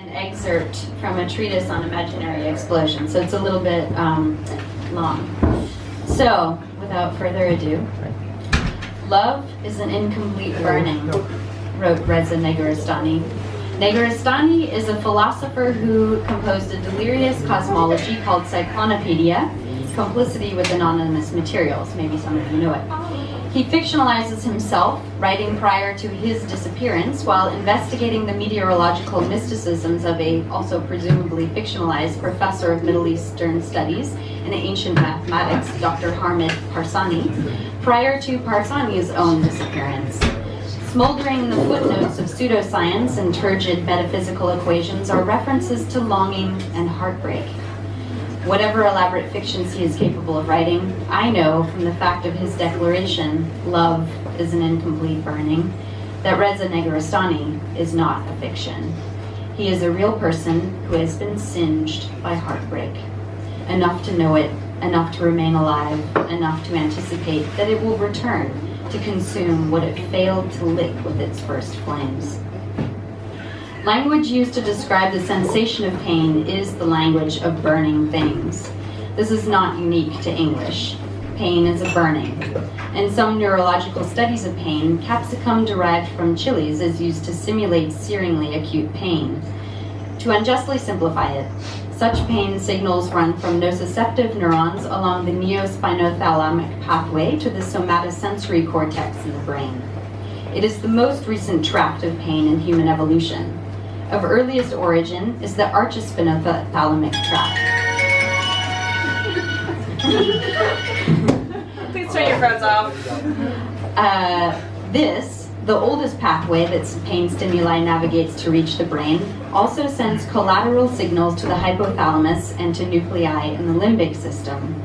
an excerpt from a treatise on imaginary explosion, so it's a little bit long. So, without further ado, love is an incomplete burning, wrote Reza Negarestani. Negarestani is a philosopher who composed a delirious cosmology called Cyclonopedia, Complicity with Anonymous Materials. Maybe some of you know it. He fictionalizes himself, writing prior to his disappearance, while investigating the meteorological mysticisms of a also presumably fictionalized professor of Middle Eastern Studies and ancient mathematics, Dr. Hamid Parsani, prior to Parsani's own disappearance. Smoldering in the footnotes of pseudoscience and turgid metaphysical equations are references to longing and heartbreak. Whatever elaborate fictions he is capable of writing, I know from the fact of his declaration, love is an incomplete burning, that Reza Negarestani is not a fiction. He is a real person who has been singed by heartbreak. Enough to know it, enough to remain alive, enough to anticipate that it will return to consume what it failed to lick with its first flames. Language used to describe the sensation of pain is the language of burning things. This is not unique to English. Pain is a burning. In some neurological studies of pain, capsicum derived from chilies is used to simulate searingly acute pain. To unjustly simplify it, such pain signals run from nociceptive neurons along the neospinothalamic pathway to the somatosensory cortex in the brain. It is the most recent tract of pain in human evolution. Of earliest origin is the archispinothalamic tract. Please turn your phones off. The oldest pathway that pain stimuli navigates to reach the brain, also sends collateral signals to the hypothalamus and to nuclei in the limbic system.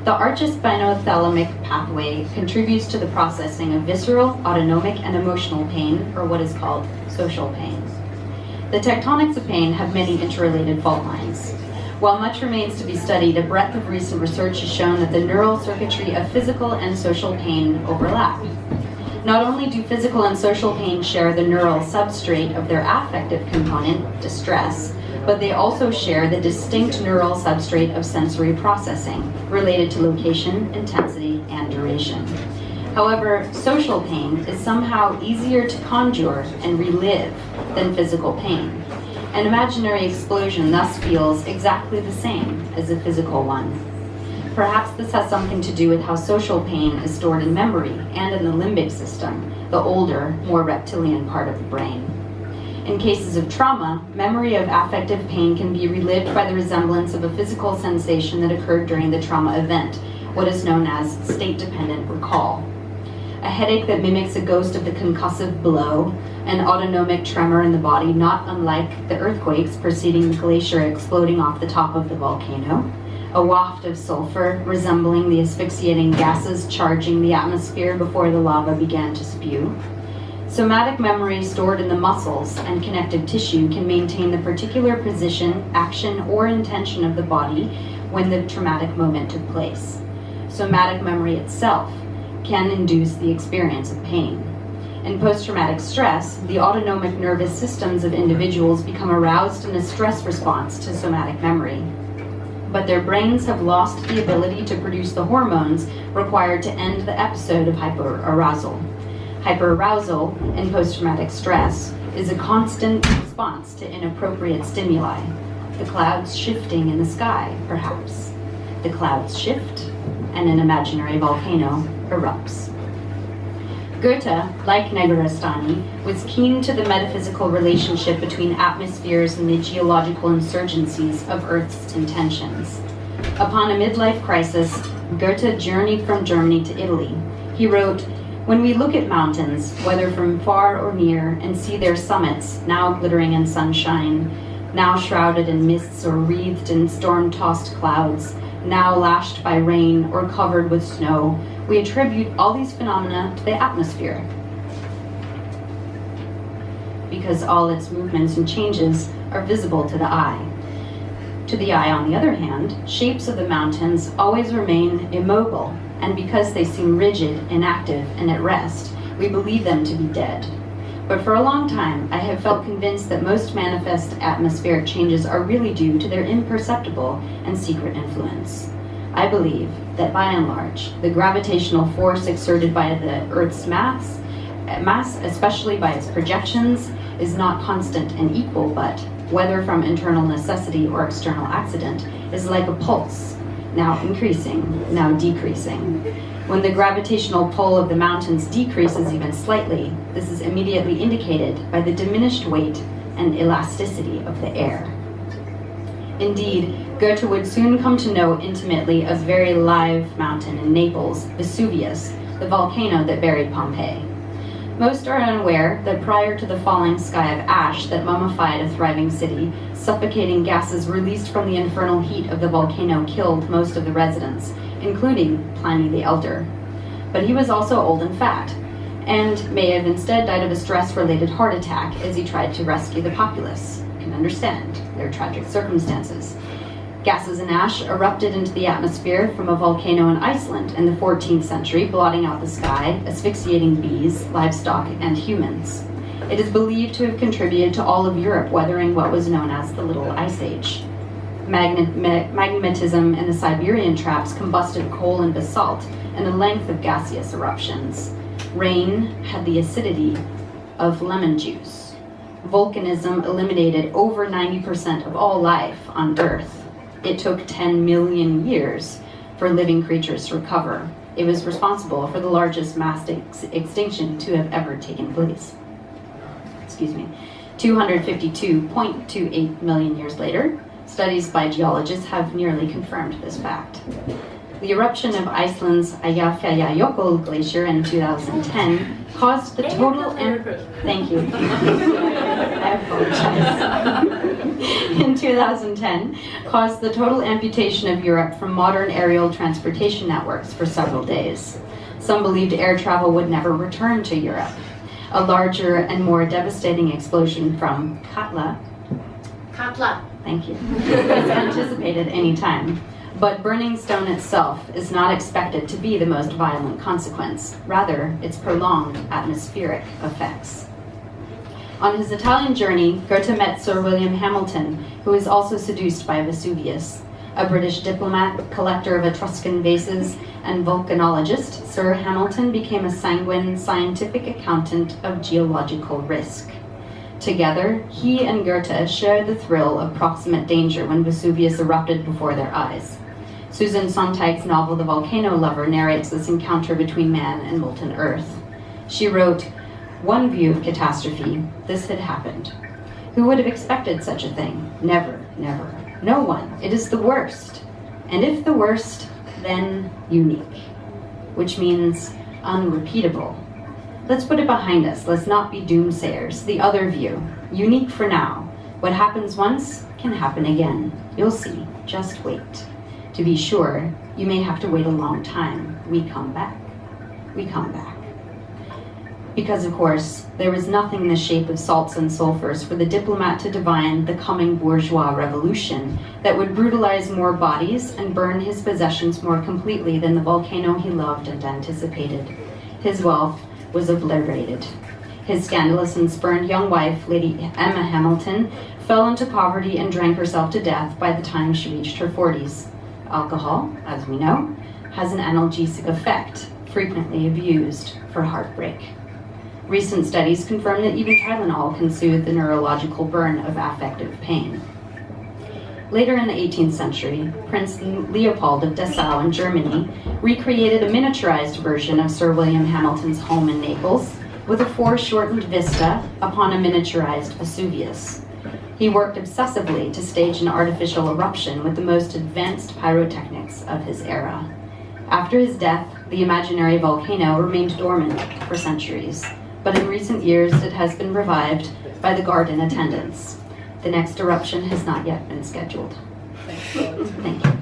The archispinothalamic pathway contributes to the processing of visceral, autonomic, and emotional pain, or what is called social pain. The tectonics of pain have many interrelated fault lines. While much remains to be studied, a breadth of recent research has shown that the neural circuitry of physical and social pain overlap. Not only do physical and social pain share the neural substrate of their affective component, distress, but they also share the distinct neural substrate of sensory processing, related to location, intensity, and duration. However, social pain is somehow easier to conjure and relive than physical pain. An imaginary explosion thus feels exactly the same as a physical one. Perhaps this has something to do with how social pain is stored in memory and in the limbic system, the older, more reptilian part of the brain. In cases of trauma, memory of affective pain can be relived by the resemblance of a physical sensation that occurred during the trauma event, what is known as state-dependent recall. A headache that mimics a ghost of the concussive blow, an autonomic tremor in the body not unlike the earthquakes preceding the glacier exploding off the top of the volcano, a waft of sulfur resembling the asphyxiating gases charging the atmosphere before the lava began to spew. Somatic memory stored in the muscles and connective tissue can maintain the particular position, action, or intention of the body when the traumatic moment took place. Somatic memory itself can induce the experience of pain. In post-traumatic stress, the autonomic nervous systems of individuals become aroused in a stress response to somatic memory. But their brains have lost the ability to produce the hormones required to end the episode of hyperarousal. Hyperarousal in post-traumatic stress is a constant response to inappropriate stimuli. The clouds shifting in the sky, perhaps. The clouds shift, and an imaginary volcano erupts. Goethe, like Negarestani, was keen to the metaphysical relationship between atmospheres and the geological insurgencies of Earth's intentions. Upon a midlife crisis, Goethe journeyed from Germany to Italy. He wrote, "When we look at mountains, whether from far or near, and see their summits, now glittering in sunshine, now shrouded in mists or wreathed in storm-tossed clouds, now lashed by rain or covered with snow, we attribute all these phenomena to the atmosphere. Because all its movements and changes are visible to the eye. To the eye, on the other hand, shapes of the mountains always remain immobile, and because they seem rigid, inactive, and at rest, we believe them to be dead. but for a long time I have felt convinced that most manifest atmospheric changes are really due to their imperceptible and secret influence. I believe that by and large, the gravitational force exerted by the Earth's mass, especially by its projections, is not constant and equal, but, whether from internal necessity or external accident, is like a pulse, now increasing, now decreasing. When the gravitational pull of the mountains decreases even slightly, this is immediately indicated by the diminished weight and elasticity of the air. Indeed, Goethe would soon come to know intimately a very live mountain in Naples, Vesuvius, the volcano that buried Pompeii. Most are unaware that prior to the falling sky of ash that mummified a thriving city, suffocating gases released from the infernal heat of the volcano killed most of the residents, including Pliny the Elder. But he was also old and fat, and may have instead died of a stress-related heart attack as he tried to rescue the populace. You can understand their tragic circumstances. Gases and ash erupted into the atmosphere from a volcano in Iceland in the 14th century, blotting out the sky, asphyxiating bees, livestock, and humans. It is believed to have contributed to all of Europe weathering what was known as the Little Ice Age. Magmatism in the Siberian traps combusted coal and basalt in a length of gaseous eruptions. Rain had the acidity of lemon juice. Volcanism eliminated over 90% of all life on Earth. It took 10 million years for living creatures to recover. It was responsible for the largest mass extinction to have ever taken place. 252.28 million years later, studies by geologists have nearly confirmed this fact. The eruption of Iceland's Eyjafjallajökull glacier in 2010 caused the total Thank you. I apologize. In 2010, caused the total amputation of Europe from modern aerial transportation networks for several days. Some believed air travel would never return to Europe. A larger and more devastating explosion from Katla, thank you, is anticipated any time. But burning stone itself is not expected to be the most violent consequence, rather its prolonged atmospheric effects. On his Italian journey, Goethe met Sir William Hamilton, who was also seduced by Vesuvius. A British diplomat, collector of Etruscan vases, and volcanologist, Sir Hamilton became a sanguine scientific accountant of geological risk. Together, he and Goethe shared the thrill of proximate danger when Vesuvius erupted before their eyes. Susan Sontag's novel The Volcano Lover narrates this encounter between man and molten earth. She wrote, "One view of catastrophe, this had happened. Who would have expected such a thing? Never, never. No one. It is the worst. And if the worst, then unique. Which means unrepeatable. Let's put it behind us. Let's not be doomsayers. The other view. Unique for now. What happens once can happen again. You'll see. Just wait. To be sure, you may have to wait a long time. We come back. We come back." Because, of course, there was nothing in the shape of salts and sulfurs for the diplomat to divine the coming bourgeois revolution that would brutalize more bodies and burn his possessions more completely than the volcano he loved and anticipated. His wealth was obliterated. His scandalous and spurned young wife, Lady Emma Hamilton, fell into poverty and drank herself to death by the time she reached her 40s. Alcohol, as we know, has an analgesic effect, frequently abused for heartbreak. Recent studies confirm that even Tylenol can soothe the neurological burn of affective pain. Later in the 18th century, Prince Leopold of Dessau in Germany recreated a miniaturized version of Sir William Hamilton's home in Naples with a foreshortened vista upon a miniaturized Vesuvius. He worked obsessively to stage an artificial eruption with the most advanced pyrotechnics of his era. After his death, the imaginary volcano remained dormant for centuries, but in recent years it has been revived by the garden attendants. The next eruption has not yet been scheduled. Thank you.